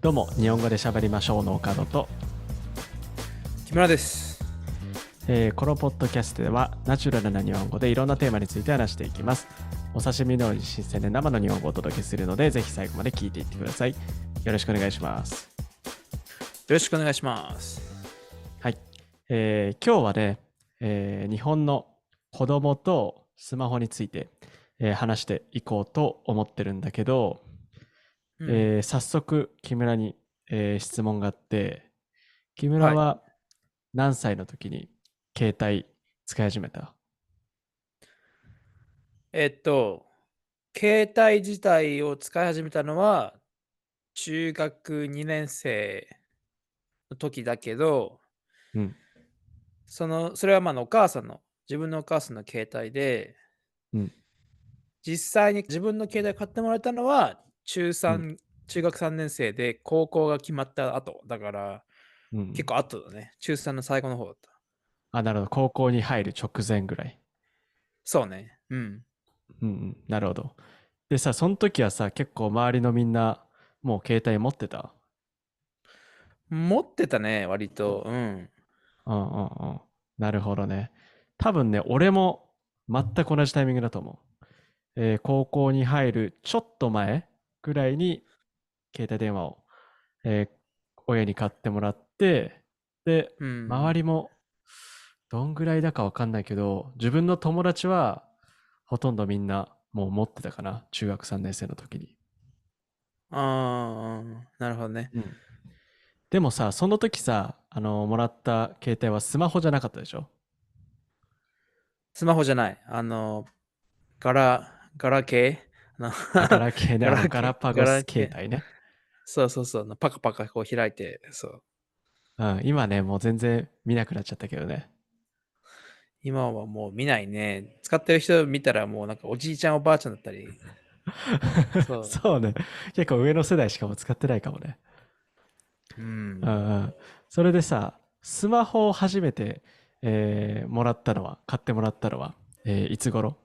どうも、日本語で喋りましょうの岡野と、木村です。このポッドキャストではナチュラルな日本語でいろんなテーマについて話していきます。お刺身のように新鮮で生の日本語をお届けするので、ぜひ最後まで聞いていってください。よろしくお願いします。よろしくお願いします。はい。今日はね、日本の子供とスマホについて、話していこうと思ってるんだけど、早速木村に、質問があって、木村はい。は何歳の時に携帯使い始めた？携帯自体を使い始めたのは中学2年生の時だけど、うん、それはお母さんの、自分のお母さんの携帯で、うん、実際に自分の携帯買ってもらえたのはうん、中学3年生で高校が決まった後、だからうん。結構後だね。中3の最後の方だった。あ、なるほど。高校に入る直前ぐらい。そうね。うん。うん、うん、なるほど。でさ、その時はさ、結構周りのみんな、もう携帯持ってた？持ってたね、割と。うん。うんうんうん。なるほどね。多分ね、俺も全く同じタイミングだと思う。高校に入るちょっと前ぐらいに携帯電話を、親に買ってもらって、で、うん。周りもどんぐらいだかわかんないけど、自分の友達はほとんどみんなもう持ってたかな、中学3年生の時に。ああ、なるほどね。うん。でもさ、その時さ、もらった携帯はスマホじゃなかったでしょ？スマホじゃない。ガラケーあ、ガラケーね、ガラパガゴスラケー。携帯ね。そうそうそう。パカパカこう開いて、そう。うん、今ね、もう全然見なくなっちゃったけどね。今はもう見ないね。使ってる人見たらもうなんかおじいちゃんおばあちゃんだったり。そう。そうね。結構上の世代しかも使ってないかもね。ううんん。うん。それでさ、スマホを初めて、もらったのは、買ってもらったのは、いつ頃？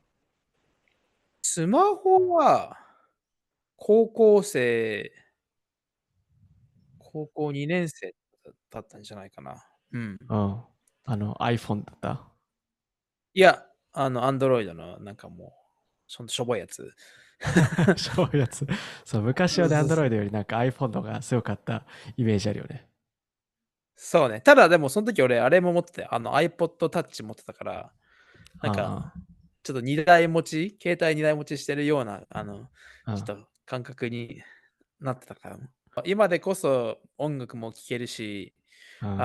スマホは高校生、高校2年生だったんじゃないかな。うん。うん。iPhone だった？ いや、アンドロイドのなんかもう、しょぼいやつ。そういうやつ。そう、昔はね、そうそう Android よりなんか iPhone の方が強かったイメージあるよね。そうね。ただでもその時俺あれも持ってて、iPod Touch 持ってたから、なんか、あちょっと2台持ち、携帯2台持ちしてるような、あ、ちょっと感覚になってたから。今でこそ音楽も聴けるし、うん、うん、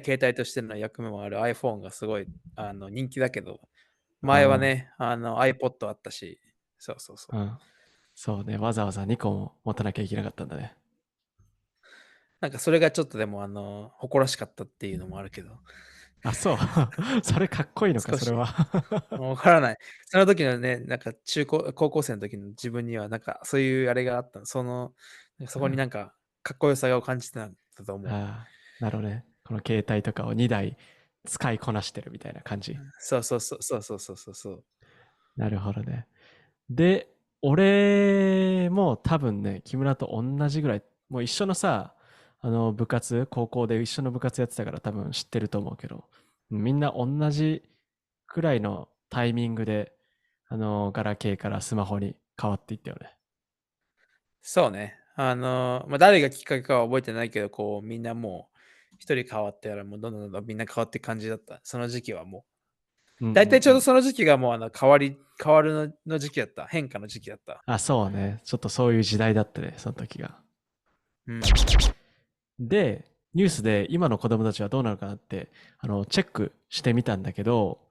携帯としての役目もある iPhone がすごい、人気だけど、うん、前はね、iPod あったし、そうそうそう。うん。そうね、わざわざ2個も持たなきゃいけなかったんだね。なんかそれがちょっとでも、誇らしかったっていうのもあるけど、あ、そう。それかっこいいのか、少し。それは。わからない。その時のね、なんか高校生の時の自分にはなんかそういうあれがあったの。そこになんかかっこよさを感じてたんだと思う。ああ、なるほどね。この携帯とかを2台使いこなしてるみたいな感じ。そうそうそうそうそうそうそうそう。なるほどね。で、俺も多分ね、木村と同じぐらい、もう一緒のさ、部活、高校で一緒の部活やってたから多分知ってると思うけど、みんな同じくらいのタイミングで、ガラケーからスマホに変わっていったよね。そうね。誰がきっかけかは覚えてないけど、こうみんなもう一人変わってもうどんどんみんな変わっていく感じだった。その時期はもう。うんうんだいたいちょうどうん。その時期がもう変わるの時期だった。変化の時期だった。あ、そうね。ちょっとそういう時代だったね、その時が。うん。で、ニュースで今の子供たちはどうなのかなって、チェックしてみたんだけど、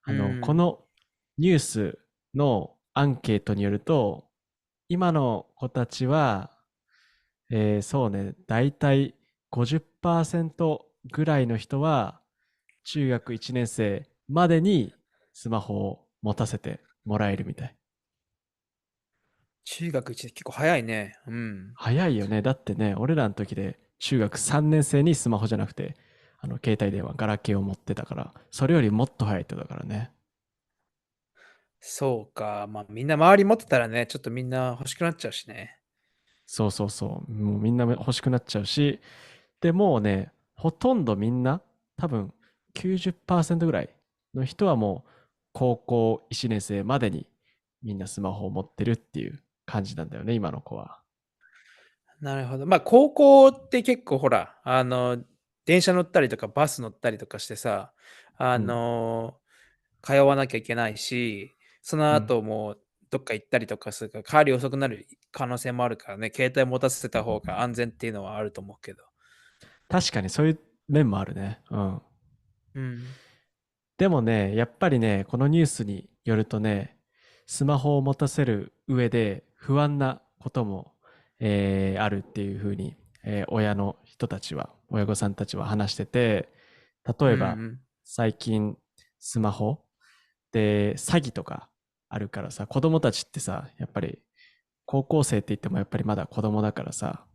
うこん。のニュースのアンケートによると、今の子たちは、そうね、だいたい50%ぐらいの人は、中学1年生までにスマホを持たせてもらえるみたい。中学1年結構早いね。うん。早いよね。だってね、俺らの時で中学3年生にスマホじゃなくて、携帯電話、ガラケーを持ってたから、それよりもっと早いってことだからね。そうか。みんな周り持ってたらね、ちょっとみんな欲しくなっちゃうしね。そうそうそう。もうみんな欲しくなっちゃうし、でもうね、ほとんどみんな、多分90%ぐらいの人はもう高校1年生までにみんなスマホを持ってるっていう感じなんだよね、今の子は。なるほど。まあ、高校って結構ほら、電車乗ったりとかバス乗ったりとかしてさ、あうん。の、通わなきゃいけないし、そのうん。後もどっか行ったりとかするから、帰り遅くなる可能性もあるからね、携帯持たせた方が安全っていうのはあると思うけど。確かにそういう面もあるね。うん。うん。でもね、やっぱりね、このニュースによるとね、スマホを持たせる上で不安なことも、あるっていうふうに、親の人たちは、親御さんたちは話してて、うんう例えばん。最近スマホで詐欺とかあるからさ、子供たちってさ、やっぱり高校生って言ってもやっぱりまだ子供だからさ、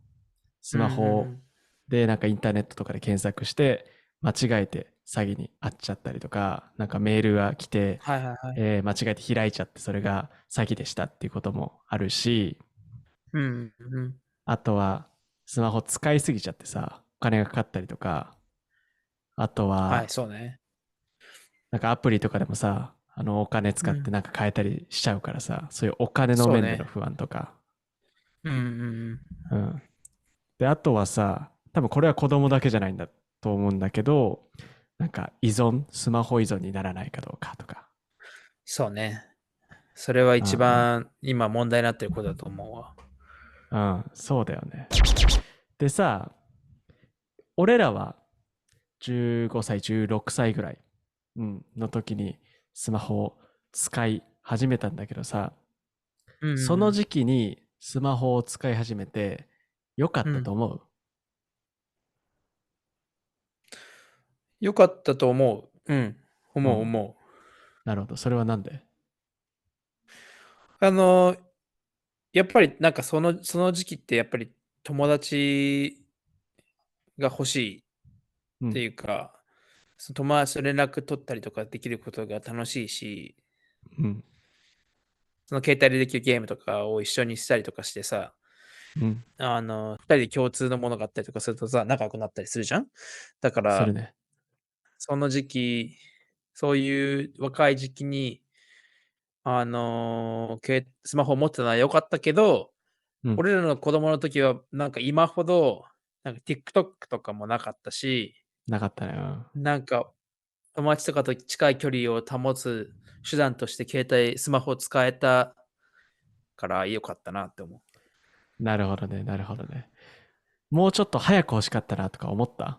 スうんうんうマホん。でなんかインターネットとかで検索して間違えて詐欺に遭っちゃったりとか、なんかメールが来て、はいはいはい。間違えて開いちゃってそれが詐欺でしたっていうこともあるし、うんうん。あとはスマホ使いすぎちゃってさ、お金がかかったりとか、あとはい、はそうね。なんかアプリとかでもさ、お金使ってうん。なんか変えたりしちゃうからさ、そういうお金のそうね。面での不安とか、うんうんうん。うん。で、あとはさ、多分これは子供だけじゃないんだと思うんだけど、なんかスマホ依存にならないかどうかとか。そうね。それは一うんうん。番今問題になってることだと思うわ。うん、そうだよね。でさ、俺らは15歳、16歳ぐらい、うん、の時にスマホを使い始めたんだけどさ、うんうんうん。その時期にスマホを使い始めて良かっうん。たと思う？良かったと思う。うん。うん。思う思う。なるほど。それはなんで？あの、やっぱりなんかその時期ってやっぱり友達が欲しいってうん。いうか、その友達と連絡取ったりとかできることが楽しいし、うん。その携帯でできるゲームとかを一緒にしたりとかしてさ、うん。2人で共通のものがあったりとかするとさ、仲良くなったりするじゃん。だから、するね。その時期、そういう若い時期に、スマホを持ってたのは良かったけど、うん。俺らの子供の時は、なんか今ほど、なんか TikTok とかもなかったし、なかったね。うん。なんか友達とかと近い距離を保つ手段としてスマホを使えたから良かったなって思なるほどね。なるほどね。もうちょっと早く欲しかったなとか思った？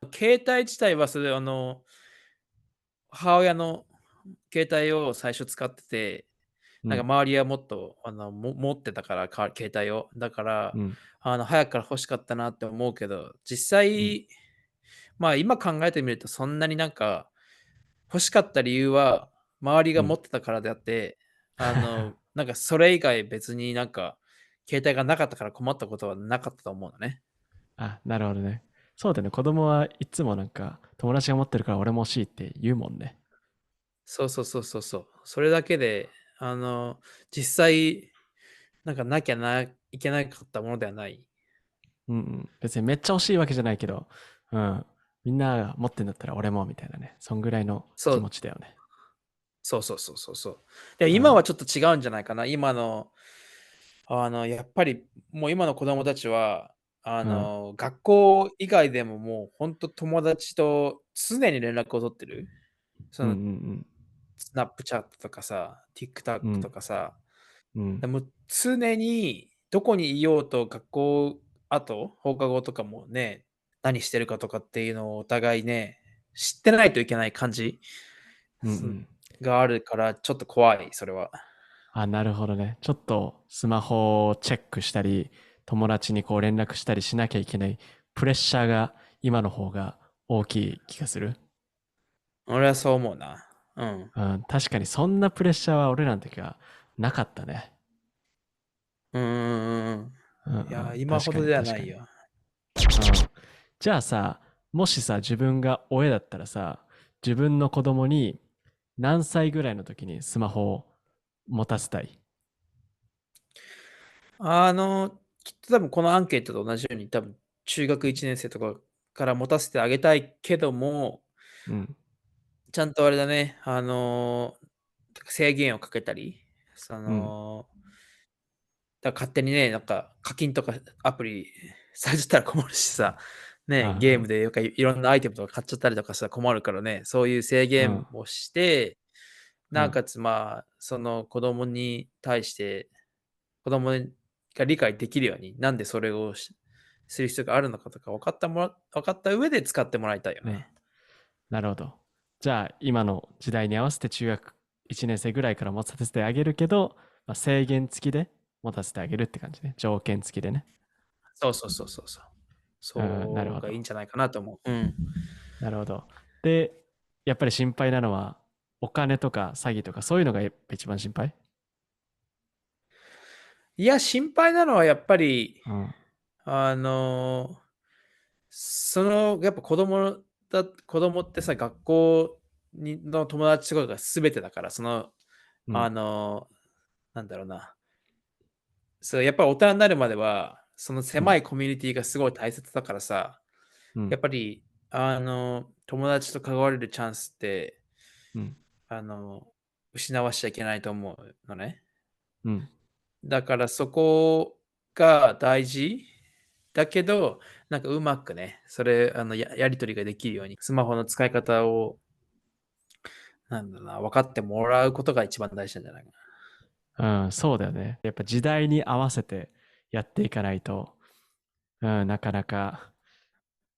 う。携帯自体は母親の携帯を最初使ってて、なんかうん。周りはもっと、持ってたから、携帯を。だから、うん。早くから欲しかったなって思うけど、実うん。際、まあ、今考えてみるとそんなになんか、欲しかった理由は、周りが持うん。ってたからであって、なんかそれ以外別になんか、携帯がなかったから困ったことはなかったと思うのね。あ、なるほどね。そうだね。子供はいつもなんか、友達が持ってるから俺も欲しいって言うもんね。そうそうそうそうそう。それだけで、あの、実際、なんかいけなかったものではない。うんうん。別にめっちゃ欲しいわけじゃないけど、うん。みんなが持ってんだったら俺もみたいなね。そんぐらいの気そう、持ちだよね。そうそうそうそうそう。で、うん。今はちょっと違うんじゃないかな。やっぱりもう今の子供たちは、うん。学校以外でももう本当友達と常に連絡を取ってる。そうんうの、んスナップチャットとかさ、うん。TikTok うん。とかさ、うん。もう常にどこにいようと学校放課後とかもね、何してるかとかっていうのをお互いね、知ってないといけない感じすうんうん。があるから、ちょっと怖い、それは。あ、なるほどね。ちょっとスマホをチェックしたり、友達にこう連絡したりしなきゃいけないプレッシャーが今の方が大きい気がする。俺はそう思うな。うん。うん、確かにそんなプレッシャーは俺らの時はなかったね。うんうんうんうん。うんういや、ん、確か今ほどではに確かに。ないよ。うん。じゃあさ、もしさ、自分が親だったらさ、自分の子供に何歳ぐらいの時にスマホを持たせたい？きっと多分このアンケートと同じように、多分中学1年生とかから持たせてあげたいけども、うん。ちゃんとあれだね、制限をかけたり、うん。勝手にね、なんか課金とかアプリされちゃったら困るしさ、ね、ゲームあでいろんなアイテムとか買っちゃったりとかしたら困るからね、そういう制あ、うん。限をして、うん。なおかつ、まあ、その子供に対して、子供が理解できるように、なんでそれをする必要があるのかとか分かった上で使ってもらいたいようん。ね。なるほど。じゃあ、今の時代に合わせて中学1年生ぐらいから持たせてあげるけど、まあ、制限付きで持たせてあげるって感じね。条件付きでね。そうそうそうそうそう。うん、なるそうがいいんほど。じゃないかなと思う。うん。なるほど。で、やっぱり心配なのは、お金とか詐欺とかそういうのがやっぱ一番心配。いや、心配なのはやっぱり、うん。あの、やっぱ子供ってさ、学校の友達とかが全てだから、あうん。の、なんだろうな。そう、やっぱり大人になるまでは、そのうん。狭いコミュニティがすごい大切だからさ、うん。やっぱり、友達と関われるチャンスって、うん。あの、失わしちゃいけないと思うのね。うん。だからそこが大事だけど、なんかうまくね、やり取りができるように、スマホの使い方を、なんだろうな、分かってもらうことが一番大事なんじゃないかうん、そうだよね。やっぱ時代に合わせてやっていかないと、うん、なかなか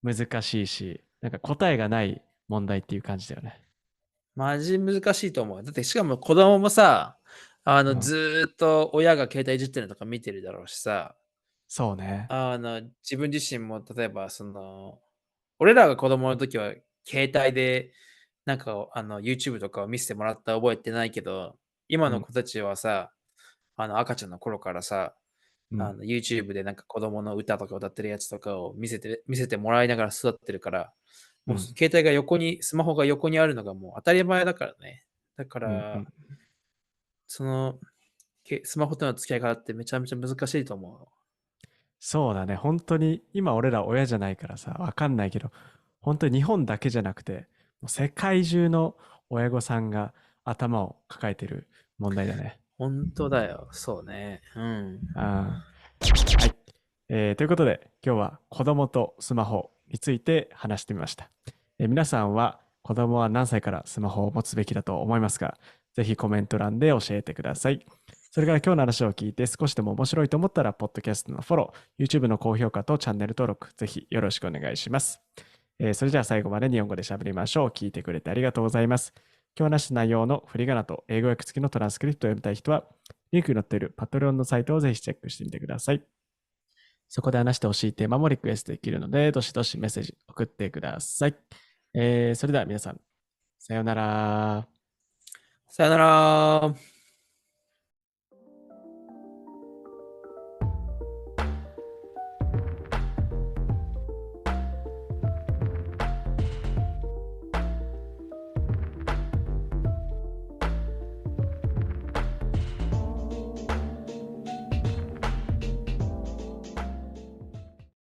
難しいし、なんか答えがない問題っていう感じだよね。な。マジ難しいと思う。だってしかも子供もさ、うん。ずーっと親が携帯いじってるのとか見てるだろうしさ、そうね。自分自身も例えば俺らが子供の時は携帯でなんかYouTube とかを見せてもらった覚えてないけど、今うん。の子たちはさ、赤ちゃんの頃からさ、うん。YouTube でなんか子供の歌とか歌ってるやつとかを見せてもらいながら育ってるから、もううん。携帯がスマホが横にあるのがもう当たり前だからね。だかうん。うら、ん。その、スマホとの付き合い方ってめちゃめちゃ難しいと思う。そうだね。本当に、今俺ら親じゃないからさ、わかんないけど、本当に日本だけじゃなくて、もう世界中の親御さんが頭を抱えてる問題だね。本当だよ。そうね。うん。あーはい。ということで、今日は子供とスマホについて話してみました。皆さんは子供は何歳からスマホを持つべきだと思いますか？ぜひコメント欄で教えてください。それから今日の話を聞いて少しでも面白いと思ったら、ポッドキャストのフォロー、YouTube の高評価とチャンネル登録、ぜひよろしくお願いします。それじゃあ最後まで日本語で喋りましょう。聞いてくれてありがとうございます。今日話した内容の振り仮名と英語訳付きのトランスクリプトを読みたい人は、リンクに載っているパトレオンのサイトをぜひチェックしてみてください。そこで話してほしいテーマもリクエストできるので、どしどしメッセージ送ってください。それでは皆さん、さようなら。さよなら。